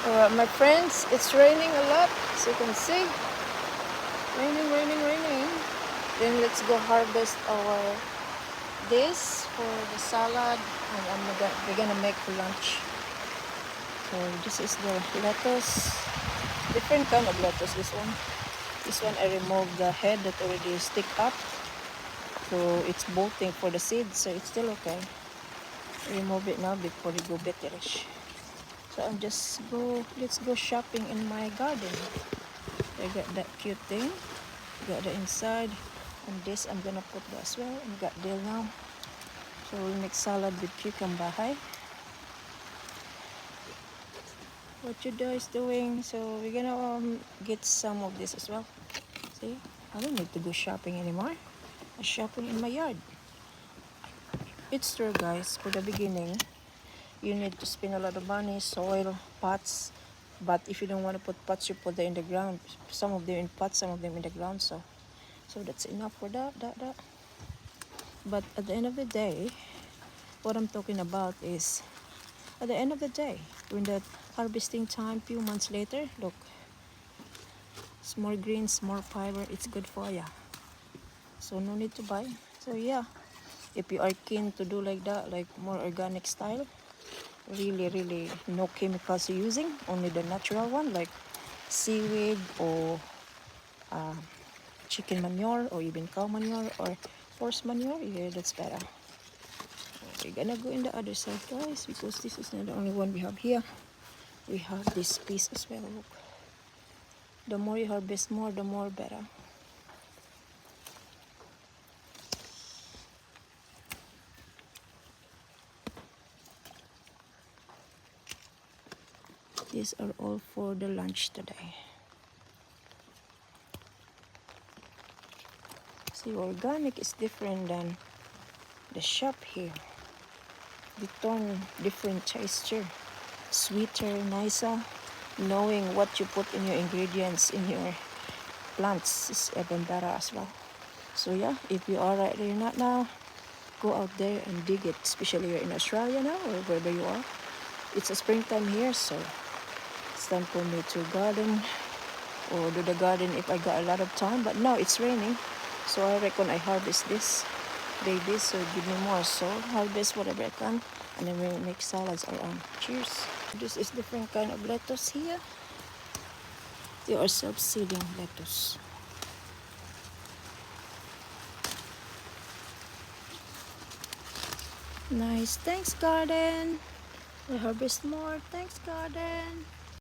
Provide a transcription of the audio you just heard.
My friends, it's raining a lot, as you can see. Raining, raining, raining. Then let's go harvest our this for the salad, and we're gonna make for lunch. So this is the lettuce. Different kind of lettuce. This one. This one I removed the head that already stick up. So it's bolting for the seeds, so it's still okay. Remove it now before it go bitterish. So let's go shopping in my garden. I got that cute thing. Got the inside. And this I'm gonna put that as well. And got dill now. So we'll make salad with cucumber. Hi. What you guys doing? So we're gonna get some of this as well. See? I don't need to go shopping anymore. I'm shopping in my yard. It's true guys, for the beginning, you need to spend a lot of money, soil, pots. But if you don't want to put pots, you put them in the ground. Some of them in pots, some of them in the ground. So that's enough for that. But at the end of the day, what I'm talking about is, at the end of the day, when the harvesting time, few months later, look, it's more greens, more fiber. It's good for you. So no need to buy. So yeah, if you are keen to do like that, like more organic style, really no chemicals you're using, only the natural one like seaweed or chicken manure or even cow manure or horse manure, yeah, that's better. We're gonna go in the other side guys, because this is not the only one we have here. We have this piece as well. Look, the more you harvest more, the more better. These are all for the lunch today. See, organic is different than the shop here. They turn different texture, sweeter, nicer. Knowing what you put in your ingredients in your plants is even better as well. So yeah, if you are right there not now, go out there and dig it, especially you're in Australia now or wherever you are. It's a springtime here, so it's time for me to garden or do the garden if I got a lot of time. But now it's raining, so I reckon I harvest this baby, so give me more. So harvest whatever I can, and then we'll make salads around. Cheers. This is different kind of lettuce here. They are self-seeding lettuce. Nice. Thanks, garden. I harvest more. Thanks, garden.